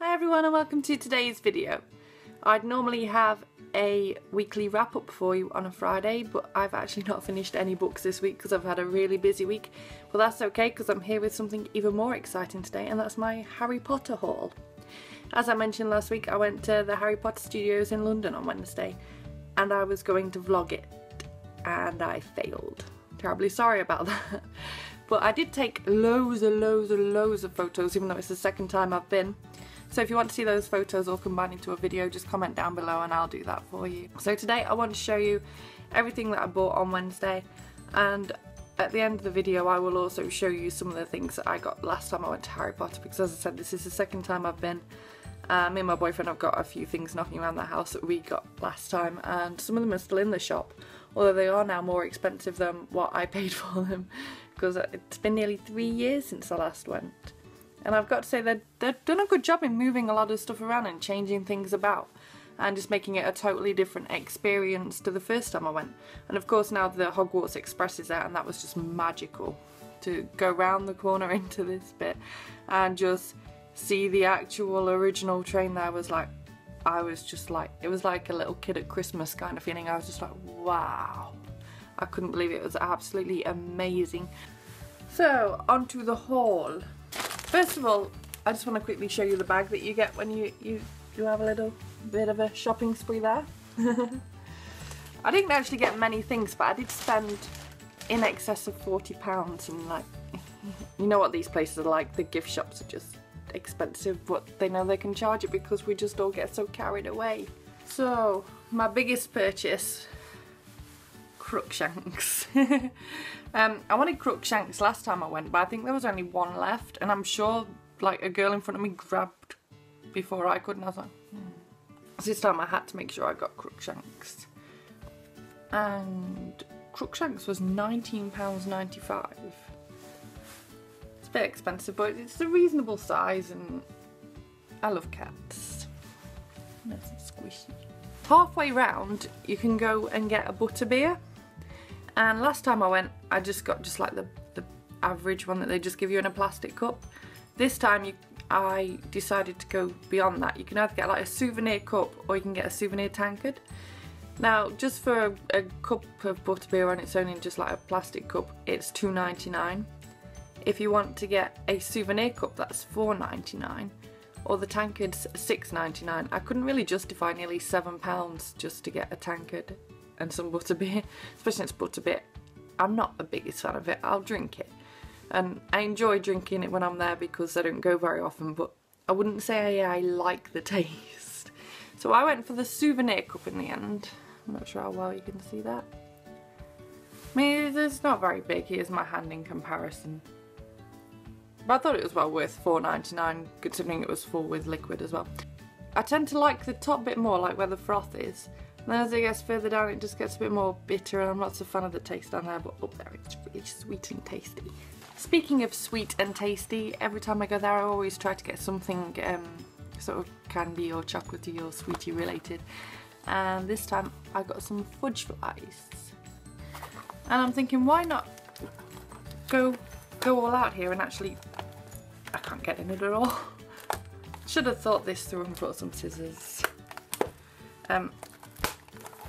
Hi everyone and welcome to today's video. I'd normally have a weekly wrap up for you on a Friday, but I've actually not finished any books this week because I've had a really busy week. But that's okay because I'm here with something even more exciting today, and that's my Harry Potter haul. As I mentioned last week, I went to the Harry Potter studios in London on Wednesday and I was going to vlog it and I failed. Terribly sorry about that. But I did take loads of photos, even though it's the second time I've been. So if you want to see those photos all combined into a video, just comment down below and I'll do that for you. So today I want to show you everything that I bought on Wednesday, and at the end of the video I will also show you some of the things that I got last time I went to Harry Potter, because as I said, this is the second time I've been. Me and my boyfriend have got a few things knocking around the house that we got last time, and some of them are still in the shop, although they are now more expensive than what I paid for them, because it's been nearly 3 years since I last went. And I've got to say they've done a good job in moving a lot of stuff around and changing things about and just making it a totally different experience to the first time I went. And of course now the Hogwarts Express is there, and that was just magical to go round the corner into this bit and just see the actual original train there. It was like it was like a little kid at Christmas kind of feeling. I was just like, wow. I couldn't believe it. It was absolutely amazing. So onto the haul. First of all, I just want to quickly show you the bag that you get when you have a little bit of a shopping spree there. I didn't actually get many things, but I did spend in excess of £40, and like, you know what these places are like, the gift shops are just expensive, but they know they can charge it because we just all get so carried away. So, my biggest purchase, Crookshanks. I wanted Crookshanks last time I went, but I think there was only one left, and I'm sure like a girl in front of me grabbed before I could, and I was like, So this time I had to make sure I got Crookshanks. And Crookshanks was £19.95. It's a bit expensive, but it's a reasonable size, and I love cats. Nice and squishy. Halfway round you can go and get a butterbeer. And last time I went, I just got like the average one that they just give you in a plastic cup. This time I decided to go beyond that. You can either get like a souvenir cup or you can get a souvenir tankard. Now, just for a cup of butterbeer on its own in just like a plastic cup, it's £2.99. If you want to get a souvenir cup, that's £4.99. Or the tankard's £6.99. I couldn't really justify nearly £7 just to get a tankard and some butterbeer, especially since butterbeer, I'm not the biggest fan of it. I'll drink it, and I enjoy drinking it when I'm there because I don't go very often, but I wouldn't say I like the taste. So I went for the souvenir cup in the end. I'm not sure how well you can see that. I mean, it's not very big. Here's my hand in comparison. But I thought it was well worth £4.99 considering it was full with liquid as well. I tend to like the top bit more, like where the froth is. And then as it gets further down it just gets a bit more bitter, and I'm not so fan of the taste down there, but up there it's really sweet and tasty. Speaking of sweet and tasty, every time I go there I always try to get something sort of candy or chocolatey or sweetie related. And this time I got some fudge flies. And I'm thinking, why not go all out here and actually, I can't get in it at all. Should have thought this through and brought some scissors.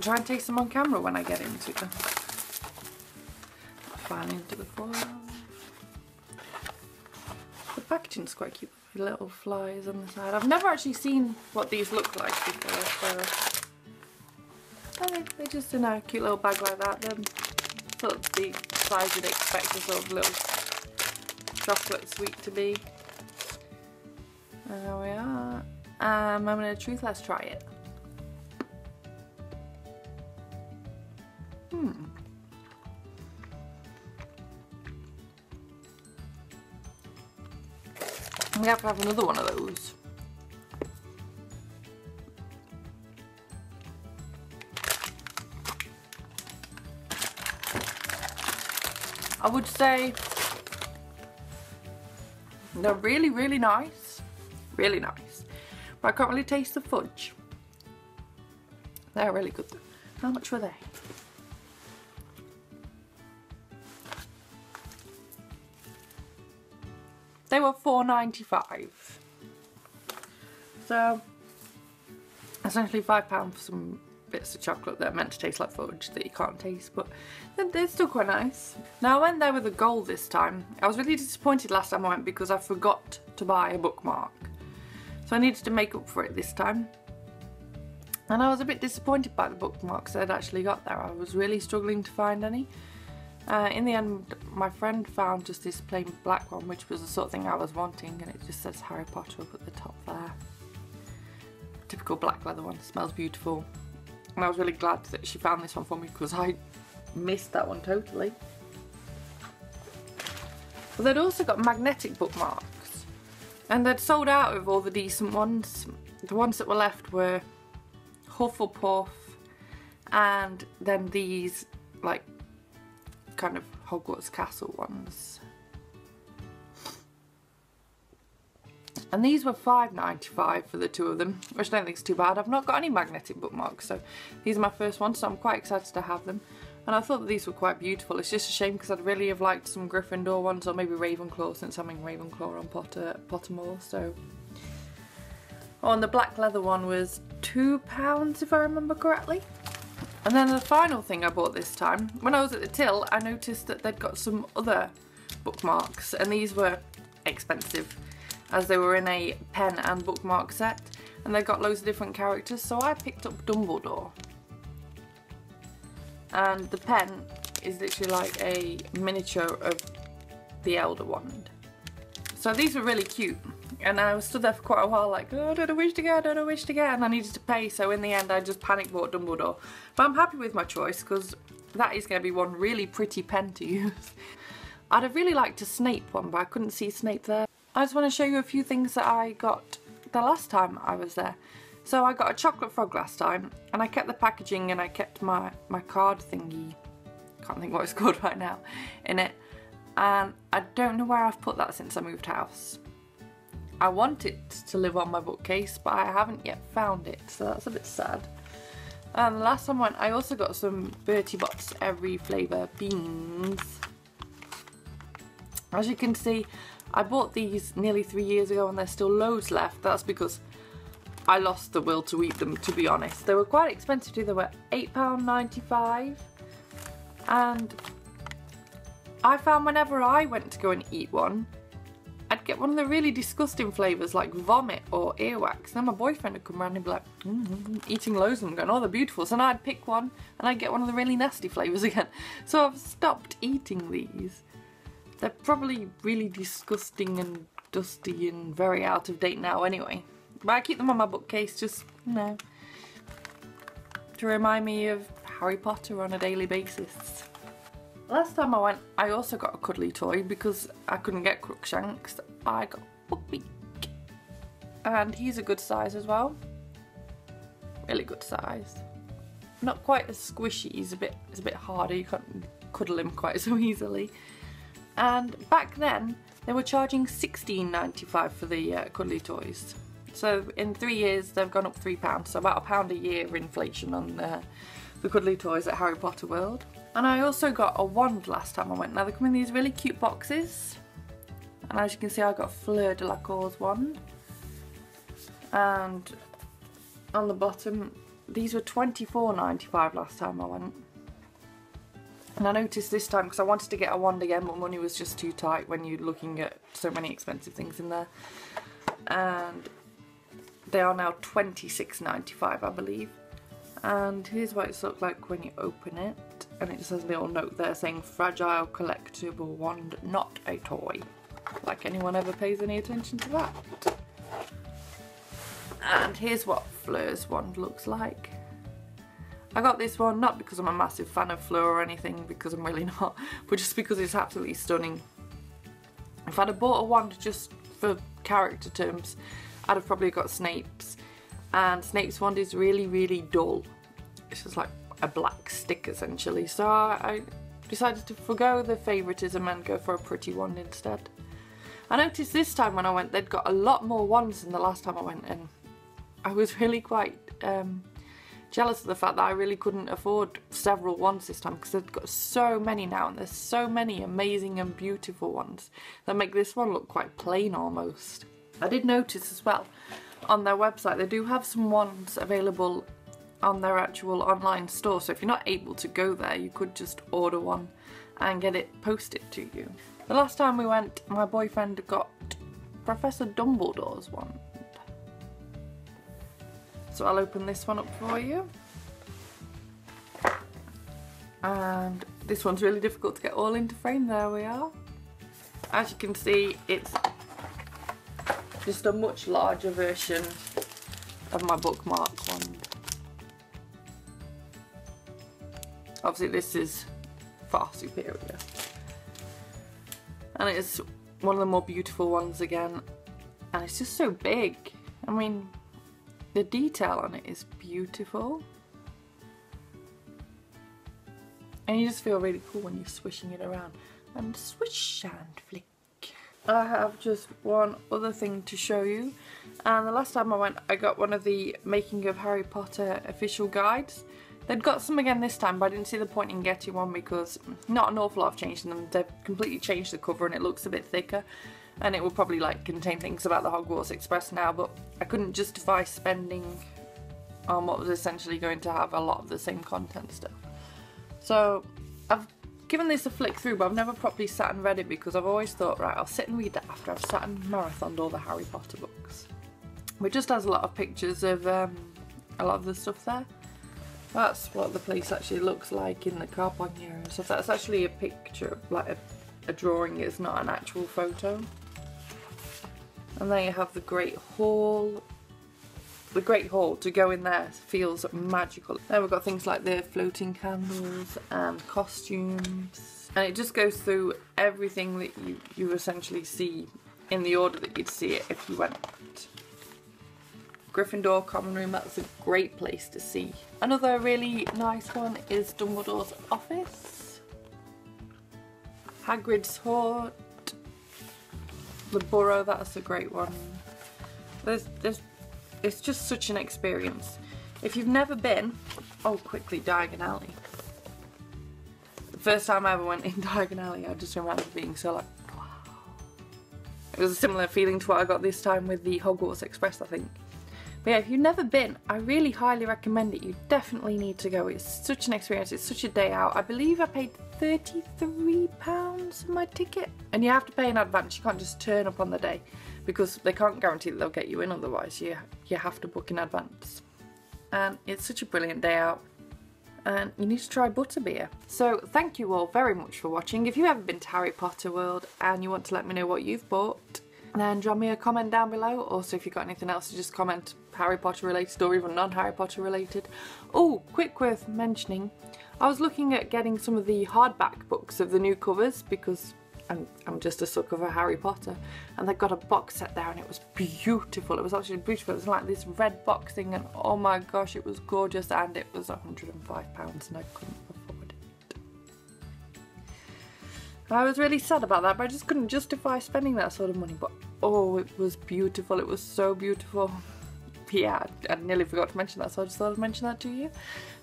Try and taste them on camera when I get into them. Finally into the foil. The packaging's quite cute with little flies on the side. I've never actually seen what these look like before, so they're just in a cute little bag like that. They're sort of the size you'd expect a sort of little chocolate sweet to be. There we are. Moment of truth, let's try it. I'm gonna have to have another one of those. I would say they're really nice. Really nice. But I can't really taste the fudge. They're really good though. How much were they? They were £4.95. So essentially £5 for some bits of chocolate that are meant to taste like fudge that you can't taste, but they're still quite nice. Now I went there with a goal this time. I was really disappointed last time I went because I forgot to buy a bookmark. So I needed to make up for it this time. And I was a bit disappointed by the bookmarks I'd actually got there. I was really struggling to find any. In the end, my friend found just this plain black one, which was the sort of thing I was wanting, and it just says Harry Potter up at the top there. Typical black leather one, smells beautiful. And I was really glad that she found this one for me because I missed that one totally. But they'd also got magnetic bookmarks, and they'd sold out of all the decent ones. The ones that were left were Hufflepuff, and then these like kind of Hogwarts Castle ones. And these were £5.95 for the two of them, which I don't think is too bad. I've not got any magnetic bookmarks, so these are my first ones, so I'm quite excited to have them. And I thought that these were quite beautiful. It's just a shame because I'd really have liked some Gryffindor ones, or maybe Ravenclaw, since I'm in Ravenclaw on Pottermore. So, oh, and the black leather one was £2 if I remember correctly. And then the final thing I bought this time, when I was at the till, I noticed that they'd got some other bookmarks, and these were expensive, as they were in a pen and bookmark set, and they got loads of different characters. So I picked up Dumbledore, and the pen is literally like a miniature of the Elder Wand. So these were really cute, and I was stood there for quite a while like, oh, I don't know which to get, I don't know which to get, and I needed to pay, so in the end I just panic bought Dumbledore. But I'm happy with my choice because that is going to be one really pretty pen to use. I'd have really liked a Snape one, but I couldn't see Snape there. I just want to show you a few things that I got the last time I was there. So I got a chocolate frog last time, and I kept the packaging, and I kept my card thingy, can't think what it's called right now, in it. And I don't know where I've put that since I moved house. I want it to live on my bookcase, but I haven't yet found it, so that's a bit sad. And the last time I went, I also got some Bertie Bott's every flavour beans. As you can see, I bought these nearly 3 years ago and there's still loads left. That's because I lost the will to eat them, to be honest. They were quite expensive too. They were £8.95, and I found whenever I went to go and eat one, I'd get one of the really disgusting flavours like vomit or earwax. Then my boyfriend would come around and be like, eating loads of them, going, oh, they're beautiful. So then I'd pick one and I'd get one of the really nasty flavours again. So I've stopped eating these. They're probably really disgusting and dusty and very out of date now anyway. But I keep them on my bookcase just, you know, to remind me of Harry Potter on a daily basis. Last time I went, I also got a cuddly toy because I couldn't get Crookshanks. I got Bookmark, and he's a good size as well. Really good size. Not quite as squishy. It's a bit harder. You can't cuddle him quite so easily. And back then they were charging £16.95 for the cuddly toys. So in 3 years they've gone up £3, so about £1 a year inflation on the cuddly toys at Harry Potter World. And I also got a wand last time I went. Now they come in these really cute boxes, and as you can see I got a Fleur de la Cour's wand, and on the bottom these were £24.95 last time I went. And I noticed this time, because I wanted to get a wand again but money was just too tight when you're looking at so many expensive things in there, and they are now £26.95 I believe. And here's what it's looked like when you open it, and it just has a little note there saying fragile collectible wand, not a toy. Like anyone ever pays any attention to that. And here's what Fleur's wand looks like. I got this one not because I'm a massive fan of Fleur or anything, because I'm really not, but just because it's absolutely stunning. If I'd have bought a wand just for character terms, I'd have probably got Snape's. And Snape's wand is really, really dull. It's just like a black stick essentially. So I decided to forgo the favouritism and go for a pretty wand instead. I noticed this time when I went they'd got a lot more wands than the last time I went, and I was really quite jealous of the fact that I really couldn't afford several wands this time, because they've got so many now, and there's so many amazing and beautiful ones that make this one look quite plain almost. I did notice as well, on their website. They do have some ones available on their actual online store, so if you're not able to go there, you could just order one and get it posted to you. The last time we went, my boyfriend got Professor Dumbledore's wand. So I'll open this one up for you. And this one's really difficult to get all into frame. There we are. As you can see, it's just a much larger version of my bookmark wand. Obviously this is far superior. And it's one of the more beautiful ones again. And it's just so big. I mean, the detail on it is beautiful. And you just feel really cool when you're swishing it around. And swish and flick. I have just one other thing to show you. And the last time I went, I got one of the Making of Harry Potter official guides. They'd got some again this time, but I didn't see the point in getting one because not an awful lot have changed in them. They've completely changed the cover and it looks a bit thicker. And it will probably like contain things about the Hogwarts Express now, but I couldn't justify spending on what was essentially going to have a lot of the same content stuff. So I've given this a flick through, but I've never properly sat and read it because I've always thought, right, I'll sit and read that after I've sat and marathoned all the Harry Potter books. But it just has a lot of pictures of a lot of the stuff there. That's what the place actually looks like in the car parking area and stuff. That's actually a picture, like a drawing, it's not an actual photo. And there you have the Great Hall. The Great Hall, to go in there feels magical. Then we've got things like the floating candles and costumes. And it just goes through everything that you essentially see in the order that you'd see it if you went. Gryffindor Common Room, that's a great place to see. Another really nice one is Dumbledore's office. Hagrid's Hort. The Burrow, that's a great one. It's just such an experience. If you've never been, oh quickly, Diagon Alley. The first time I ever went in Diagon Alley, I just remember being so like, wow. It was a similar feeling to what I got this time with the Hogwarts Express, I think. But yeah, if you've never been, I really highly recommend it. You definitely need to go. It's such an experience, it's such a day out. I believe I paid £33 for my ticket. And you have to pay in advance, you can't just turn up on the day, because they can't guarantee that they'll get you in otherwise. You have to book in advance. And it's such a brilliant day out. And you need to try butterbeer. So thank you all very much for watching. If you haven't been to Harry Potter World and you want to let me know what you've bought, then drop me a comment down below. Also, if you've got anything else to just comment Harry Potter related or even non-Harry Potter related. Oh, quick worth mentioning, I was looking at getting some of the hardback books of the new covers because I'm just a sucker for Harry Potter, and they got a box set there and it was beautiful. It was actually beautiful. It was like this red box thing and oh my gosh, it was gorgeous, and it was £105 and I couldn't afford it. I was really sad about that, but I just couldn't justify spending that sort of money. But oh, it was beautiful. It was so beautiful. Yeah, I nearly forgot to mention that, so I just thought I'd mention that to you.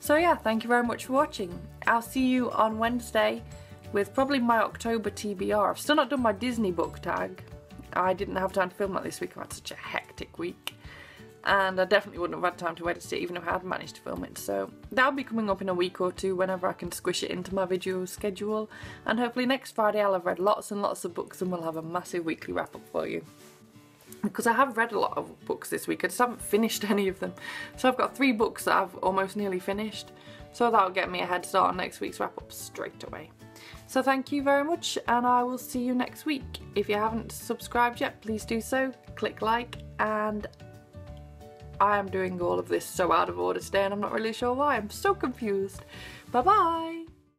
So yeah, thank you very much for watching. I'll see you on Wednesday with probably my October TBR. I've still not done my Disney book tag. I didn't have time to film that this week. I've had such a hectic week. And I definitely wouldn't have had time to edit it even if I had managed to film it. So that'll be coming up in a week or two whenever I can squish it into my video schedule. And hopefully next Friday I'll have read lots and lots of books and we'll have a massive weekly wrap up for you. Because I have read a lot of books this week, I just haven't finished any of them. So I've got 3 books that I've almost nearly finished. So that'll get me a head start on next week's wrap up straight away. So thank you very much and I will see you next week. If you haven't subscribed yet, please do so. Click like, and I am doing all of this so out of order today and I'm not really sure why. I'm so confused. Bye bye!